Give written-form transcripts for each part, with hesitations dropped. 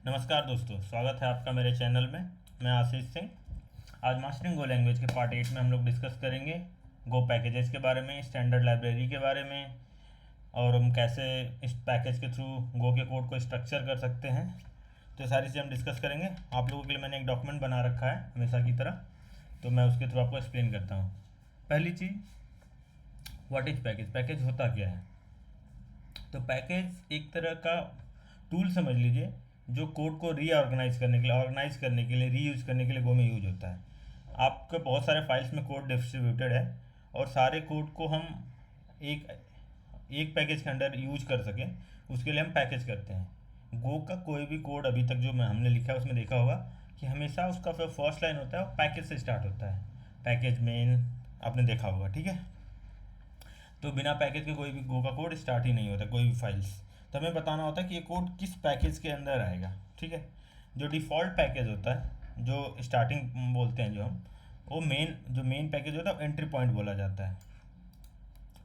नमस्कार दोस्तों, स्वागत है आपका मेरे चैनल में। मैं आशीष सिंह। आज मास्टरिंग गो लैंग्वेज के पार्ट 8 में हम लोग डिस्कस करेंगे गो पैकेजेस के बारे में, स्टैंडर्ड लाइब्रेरी के बारे में, और हम कैसे इस पैकेज के थ्रू गो के कोड को स्ट्रक्चर कर सकते हैं। तो ये सारी चीज़ें हम डिस्कस करेंगे। आप लोगों के लिए मैंने एक डॉक्यूमेंट बना रखा है हमेशा की तरह, तो मैं उसके थ्रू आपको एक्सप्लेन करता हूँ। पहली चीज़, व्हाट इज़ पैकेज। पैकेज होता क्या है? तो पैकेज एक तरह का टूल समझ लीजिए जो कोड को रीऑर्गेनाइज करने के लिए, ऑर्गेनाइज करने के लिए, रीयूज करने के लिए गो में यूज होता है। आपके बहुत सारे फाइल्स में कोड डिस्ट्रीब्यूटेड है और सारे कोड को हम एक एक पैकेज के अंडर यूज कर सकें, उसके लिए हम पैकेज करते हैं। गो का कोई भी कोड अभी तक जो हमने लिखा है उसमें देखा होगा कि हमेशा उसका जो फर्स्ट लाइन होता है वो पैकेज से स्टार्ट होता है। पैकेज मेन आपने देखा होगा, ठीक है। तो बिना पैकेज के कोई भी गो का कोड स्टार्ट ही नहीं होता, कोई भी फाइल्स। तो हमें बताना होता है कि ये कोड किस पैकेज के अंदर आएगा, ठीक है। जो डिफ़ॉल्ट पैकेज होता है, जो स्टार्टिंग बोलते हैं जो हम, वो मेन पैकेज होता है वो एंट्री पॉइंट बोला जाता है।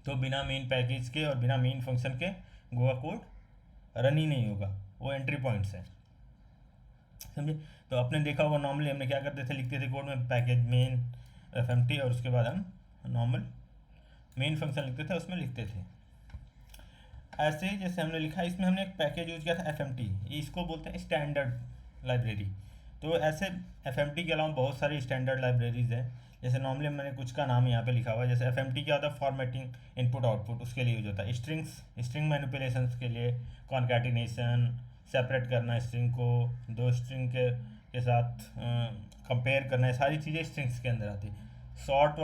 तो बिना मेन पैकेज के और बिना मेन फंक्शन के गो का कोड रन ही नहीं होगा, वो एंट्री पॉइंट्स है, समझे। तो आपने देखा होगा नॉर्मली हमने क्या करते थे, लिखते थे कोड में पैकेज मेन fmt और उसके बाद हम नॉर्मल मेन फंक्शन लिखते थे, उसमें लिखते थे। ऐसे ही जैसे हमने लिखा, इसमें हमने एक पैकेज यूज किया था fmt, इसको बोलते हैं स्टैंडर्ड लाइब्रेरी। तो ऐसे fmt के अलावा बहुत सारी स्टैंडर्ड लाइब्रेरीज हैं। जैसे नॉर्मली मैंने कुछ का नाम यहाँ पे लिखा हुआ है। जैसे fmt क्या होता है, फॉर्मेटिंग इनपुट आउटपुट, उसके लिए यूज होता है। स्ट्रिंग मैनिपुलेशन के लिए, कॉन्कैटिनेशन, सेपरेट करना स्ट्रिंग को दो स्ट्रिंग के साथ कंपेयर करना, है सारी चीज़ें स्ट्रिंग्स के अंदर आती है। सॉर्ट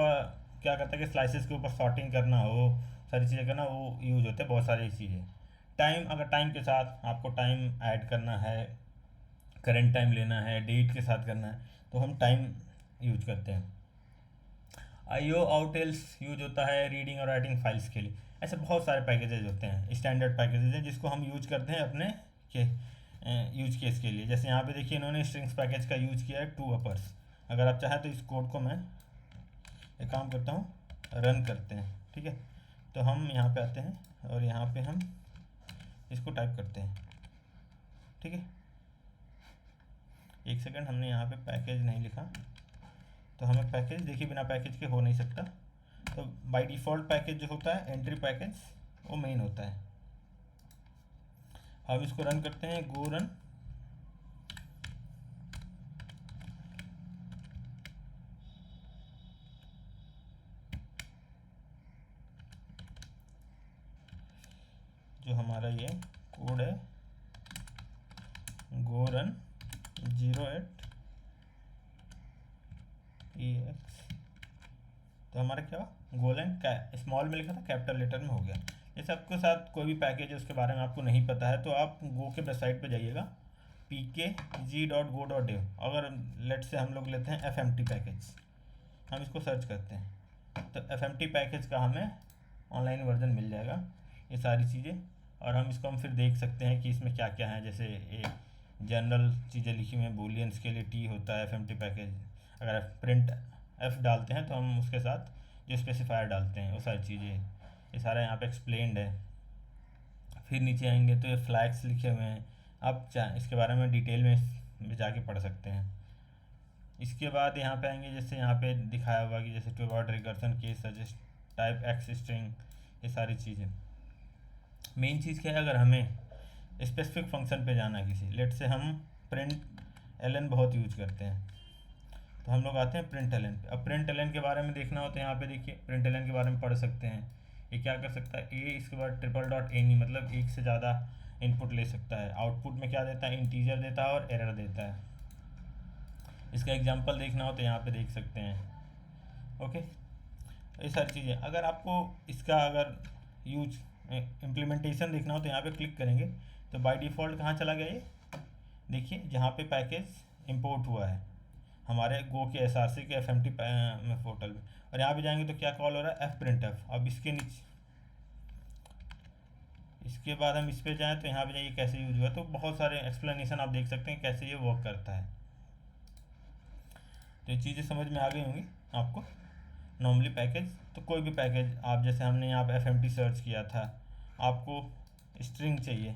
क्या करता है कि स्लाइसेस के ऊपर सॉर्टिंग करना हो, सारी चीज़ें करना, वो यूज होते हैं बहुत सारी चीज़ें। टाइम, अगर टाइम के साथ आपको टाइम ऐड करना है, करेंट टाइम लेना है, डेट के साथ करना है, तो हम टाइम यूज करते हैं। IO आउट एल्स यूज होता है रीडिंग और राइटिंग फाइल्स के लिए। ऐसे बहुत सारे पैकेजेज होते हैं, स्टैंडर्ड पैकेजेज हैं जिसको हम यूज करते हैं अपने के यूज केस के लिए। जैसे यहाँ पे देखिए इन्होंने स्ट्रिंग्स पैकेज का यूज किया है टू अपर्स। अगर आप चाहें तो इस कोड को मैं एक काम करता हूँ, रन करते हैं, ठीक है। तो हम यहाँ पे आते हैं और यहाँ पे हम इसको टाइप करते हैं, ठीक है। एक सेकंड, हमने यहाँ पे पैकेज नहीं लिखा, तो हमें पैकेज देखिए बिना पैकेज के हो नहीं सकता। तो बाय डिफ़ॉल्ट पैकेज जो होता है एंट्री पैकेज, वो मेन होता है। अब इसको रन करते हैं, गो रन। जो हमारा ये कोड है गो रन 08 EX, तो हमारा क्या गोलन स्मॉल में लिखा था, कैपिटल लेटर में हो गया। जैसे आपके साथ कोई भी पैकेज है उसके बारे में आपको नहीं पता है, तो आप गो के वेबसाइट पे जाइएगा, pkg.go.dev। अगर लेट से हम लोग लेते हैं fmt पैकेज, हम इसको सर्च करते हैं तो fmt पैकेज का हमें ऑनलाइन वर्जन मिल जाएगा, ये सारी चीज़ें। और हम फिर देख सकते हैं कि इसमें क्या क्या है। जैसे एक जनरल चीज़ें लिखी हुई हैं, बूलियंस के लिए टी होता है fmt पैकेज। अगर प्रिंट f डालते हैं तो हम उसके साथ जो स्पेसिफायर डालते हैं वो सारी चीज़ें, ये सारा यहाँ पे एक्सप्लेन्ड है। फिर नीचे आएंगे तो ये फ्लैग्स लिखे हुए हैं, आप इसके बारे में डिटेल में जाके पढ़ सकते हैं। इसके बाद यहाँ पे आएंगे, जैसे यहाँ पे दिखाया हुआ कि जैसे to about recursion case suggest type X string, ये सारी चीज़ें। मेन चीज़ क्या है, अगर हमें स्पेसिफिक फंक्शन पे जाना है किसी, लेट से हम प्रिंट एलन बहुत यूज करते हैं, तो हम लोग आते हैं प्रिंट एलन पे। अब प्रिंट एलन के बारे में देखना हो तो यहाँ पे देखिए प्रिंट एलन के बारे में पढ़ सकते हैं। ये क्या कर सकता है, ए इसके बाद ट्रिपल डॉट एनी, मतलब एक से ज़्यादा इनपुट ले सकता है। आउटपुट में क्या देता है, इंटीजर देता है और एरर देता है। इसका एग्जांपल देखना हो तो यहाँ पे देख सकते हैं, ओके। ये सारी चीज़ें, अगर आपको इसका अगर यूज इम्प्लीमेंटेशन देखना हो तो यहाँ पे क्लिक करेंगे तो बाय डिफ़ॉल्ट कहाँ चला गया ये, देखिए जहाँ पे पैकेज इंपोर्ट हुआ है हमारे गो के SRC के fmt में पोर्टल में, और यहाँ पे जाएंगे तो क्या कॉल हो रहा है, fprintf। अब इसके नीचे, इसके बाद हम इस पे जाएँ तो यहाँ पे जाइए कैसे यूज हुआ, तो बहुत सारे एक्सप्लेनेशन आप देख सकते हैं कैसे ये वर्क करता है। तो ये चीज़ें समझ में आ गई होंगी आपको। नॉर्मली पैकेज, तो कोई भी पैकेज आप, जैसे हमने यहाँ पे fmt सर्च किया था, आपको स्ट्रिंग चाहिए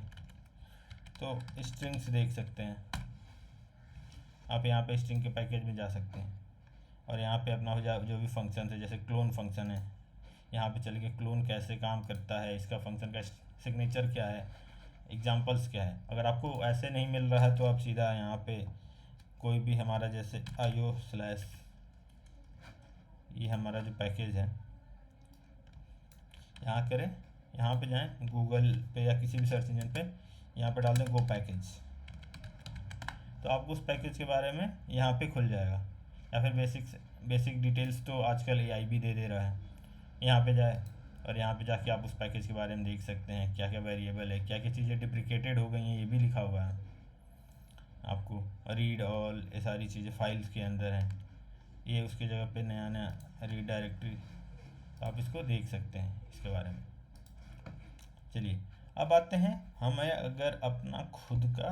तो स्ट्रिंग्स देख सकते हैं आप, यहाँ पे स्ट्रिंग के पैकेज में जा सकते हैं और यहाँ पे अपना जो भी फंक्शन है, जैसे क्लोन फंक्शन है, यहाँ पे चल के क्लोन कैसे काम करता है, इसका फंक्शन का सिग्नेचर क्या है, एग्जांपल्स क्या है। अगर आपको ऐसे नहीं मिल रहा है तो आप सीधा यहाँ पे कोई भी हमारा जैसे io/ ये हमारा जो पैकेज है, यहाँ करें, यहाँ पे जाएं गूगल पे या किसी भी सर्च इंजन पे, यहाँ पे डाल दें गो पैकेज, तो आपको उस पैकेज के बारे में यहाँ पे खुल जाएगा। या फिर बेसिक डिटेल्स तो आजकल AI भी दे रहा है। यहाँ पे जाए और यहाँ पे जाके आप उस पैकेज के बारे में देख सकते हैं, क्या क्या वेरिएबल है, क्या क्या चीज़ें डिप्रिकेटेड हो गई हैं, ये भी लिखा हुआ है आपको। रीड ऑल, ये सारी चीज़ें फाइल्स के अंदर हैं, ये उसकी जगह पे नया रीड डायरेक्टरी, आप इसको देख सकते हैं इसके बारे में। चलिए अब आते हैं, हमें अगर अपना खुद का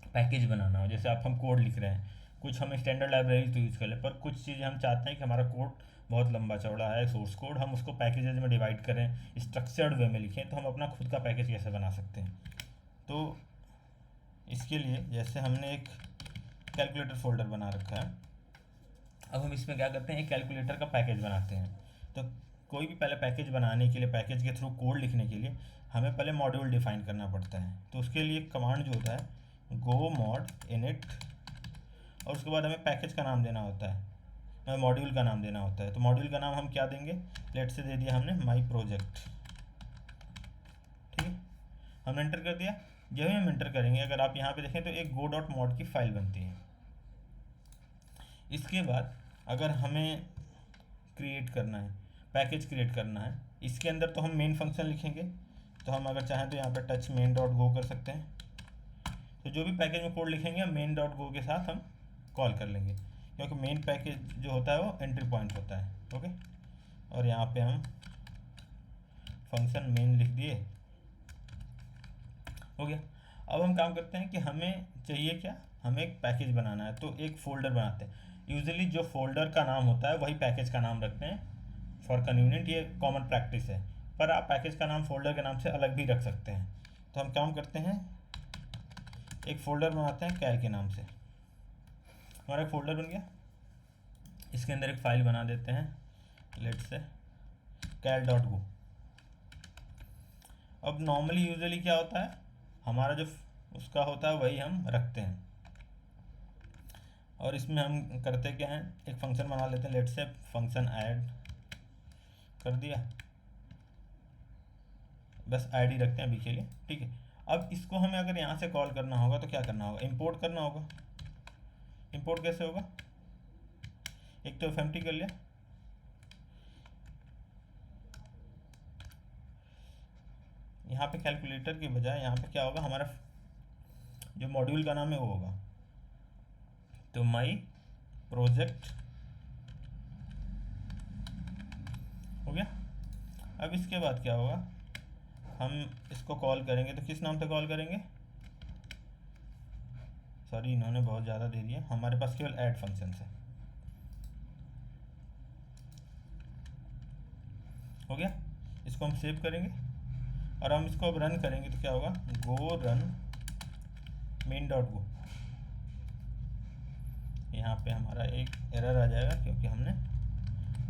पैकेज बनाना हो, जैसे हम कोड लिख रहे हैं, कुछ हम स्टैंडर्ड लाइब्रेरी तो यूज़ कर लें, पर कुछ चीज़ें हम चाहते हैं कि हमारा कोड बहुत लंबा चौड़ा है, सोर्स कोड, हम उसको पैकेजेज में डिवाइड करें, स्ट्रक्चर्ड वे में लिखें, तो हम अपना खुद का पैकेज कैसे बना सकते हैं। तो इसके लिए जैसे हमने एक कैलकुलेटर फोल्डर बना रखा है, अब हम इसमें क्या करते हैं, एक कैलकुलेटर का पैकेज बनाते हैं। तो कोई भी पहले पैकेज बनाने के लिए, पैकेज के थ्रू कोड लिखने के लिए हमें पहले मॉड्यूल डिफाइन करना पड़ता है। तो उसके लिए कमांड जो होता है गो मॉड इनिट, और उसके बाद हमें पैकेज का नाम देना होता है, हमें मॉड्यूल का नाम देना होता है। तो मॉड्यूल का नाम हम क्या देंगे, लेट से दे दिया हमने माई प्रोजेक्ट, ठीक है, हमने एंटर कर दिया। जब भी हम एंटर करेंगे, अगर आप यहाँ पे देखें तो एक go.mod की फाइल बनती है। इसके बाद अगर हमें क्रिएट करना है, पैकेज क्रिएट करना है, इसके अंदर तो हम मेन फंक्शन लिखेंगे। तो हम अगर चाहें तो यहाँ पे टच main.go कर सकते हैं। तो जो भी पैकेज में कोड लिखेंगे हम main.go के साथ हम कॉल कर लेंगे, क्योंकि मेन पैकेज जो होता है वो एंट्री पॉइंट होता है। ओके, और यहाँ पे हम फंक्शन मेन लिख दिए, हो गया। अब हम काम करते हैं कि हमें चाहिए क्या, हमें एक पैकेज बनाना है, तो एक फ़ोल्डर बनाते हैं। यूजुअली जो फोल्डर का नाम होता है वही पैकेज का नाम रखते हैं फॉर कन्वीनियंट, ये कॉमन प्रैक्टिस है, पर आप पैकेज का नाम फोल्डर के नाम से अलग भी रख सकते हैं। तो हम काम करते हैं, एक फ़ोल्डर बनाते हैं कैल के नाम से, हमारा एक फ़ोल्डर बन गया, इसके अंदर एक फ़ाइल बना देते हैं, लेट से cal.go। अब नॉर्मली यूजुअली क्या होता है, हमारा जो उसका होता है वही हम रखते हैं, और इसमें हम करते क्या हैं, एक फंक्शन बना लेते हैं, लेट से फंक्शन ऐड कर दिया, बस ऐड ही रखते हैं अभी के लिए, ठीक है। अब इसको हमें अगर यहाँ से कॉल करना होगा तो क्या करना होगा, इंपोर्ट करना होगा। इंपोर्ट कैसे होगा, एक तो fmt कर लिया, यहाँ पे कैलकुलेटर के बजाय यहाँ पे क्या होगा, हमारा जो मॉड्यूल का नाम है वो होगा, तो माई प्रोजेक्ट हो गया। अब इसके बाद क्या होगा, हम इसको कॉल करेंगे, तो किस नाम से कॉल करेंगे, सॉरी इन्होंने बहुत ज़्यादा दे दिया, हमारे पास केवल ऐड फंक्शन है, हो गया। इसको हम सेव करेंगे और हम इसको अब रन करेंगे, तो क्या होगा, गो रन main.go, यहाँ पे हमारा एक एरर आ जाएगा क्योंकि हमने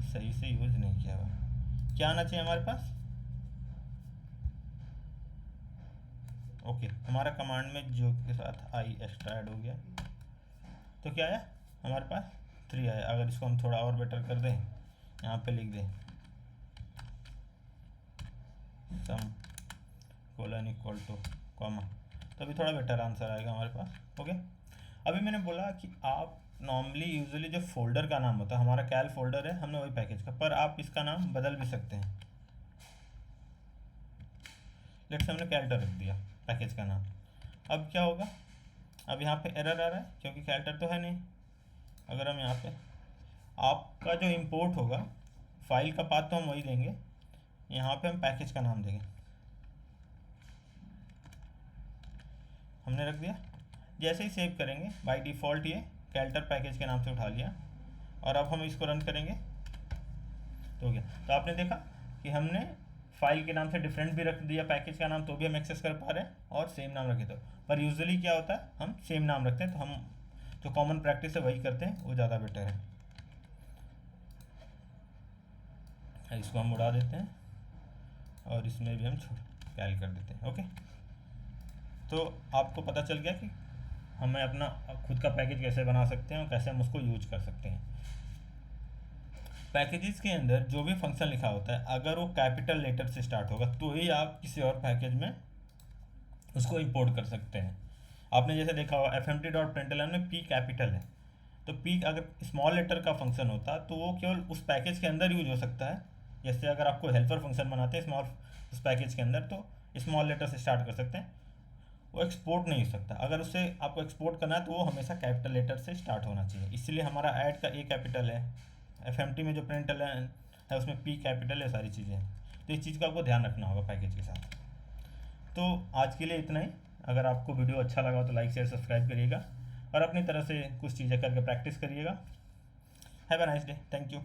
सही से यूज़ नहीं किया हुआ। क्या आना चाहिए हमारे पास, ओके, हमारा कमांड में जो के साथ आई एक्स्ट्रा ऐड हो गया, तो क्या आया हमारे पास 3 आया। अगर इसको हम थोड़ा और बेटर कर दें, यहाँ पे लिख दें सम कोलन इक्वल टू कॉमा, तो अभी थोड़ा बेटर आंसर आएगा हमारे पास। ओके, अभी मैंने बोला कि आप नॉर्मली यूजुअली जो फोल्डर का नाम होता है, हमारा कैल फोल्डर है, हमने वही पैकेज का, पर आप इसका नाम बदल भी सकते हैं। लेट्स से हमने कैल्टर रख दिया पैकेज का नाम। अब क्या होगा, अब यहाँ पे एरर आ रहा है क्योंकि कैल्टर तो है नहीं। अगर हम यहाँ पे आपका जो इंपोर्ट होगा फाइल का पाथ तो हम वही देंगे, यहाँ पे हम पैकेज का नाम देंगे, हमने रख दिया। जैसे ही सेव करेंगे बाय डिफ़ॉल्ट ये कैल्टर पैकेज के नाम से उठा लिया, और अब हम इसको रन करेंगे तो हो गया। तो आपने देखा कि हमने फाइल के नाम से डिफरेंट भी रख दिया पैकेज का नाम तो भी हम एक्सेस कर पा रहे हैं, और सेम नाम रखे तो। पर यूजुअली क्या होता है, हम सेम नाम रखते हैं, तो हम जो कॉमन प्रैक्टिस है वही करते हैं, वो ज़्यादा बेटर है। इसको हम उड़ा देते हैं और इसमें भी हम कैल कर देते हैं। ओके, तो आपको पता चल गया कि हमें अपना खुद का पैकेज कैसे बना सकते हैं और कैसे हम उसको यूज कर सकते हैं। पैकेजेस के अंदर जो भी फंक्शन लिखा होता है, अगर वो कैपिटल लेटर से स्टार्ट होगा तो ही आप किसी और पैकेज में उसको इंपोर्ट कर सकते हैं। आपने जैसे देखा होगा fmt.println में p कैपिटल है, तो p अगर स्मॉल लेटर का फंक्शन होता तो वो केवल उस पैकेज के अंदर यूज हो सकता है। जैसे अगर आपको हेल्पर फंक्शन बनाते हैं स्मॉल उस पैकेज के अंदर, तो स्मॉल लेटर से स्टार्ट कर सकते हैं, वो एक्सपोर्ट नहीं हो सकता। अगर उससे आपको एक्सपोर्ट करना है तो वो हमेशा कैपिटल लेटर से स्टार्ट होना चाहिए। इसलिए हमारा ऐड का ए कैपिटल है, fmt में जो प्रिंटल है उसमें p कैपिटल है, सारी चीज़ें हैं। तो इस चीज़ का आपको ध्यान रखना होगा पैकेज के साथ। तो आज के लिए इतना ही। अगर आपको वीडियो अच्छा लगा तो लाइक शेयर सब्सक्राइब करिएगा और अपनी तरह से कुछ चीज़ें करके प्रैक्टिस करिएगा। Have a nice day, thank you.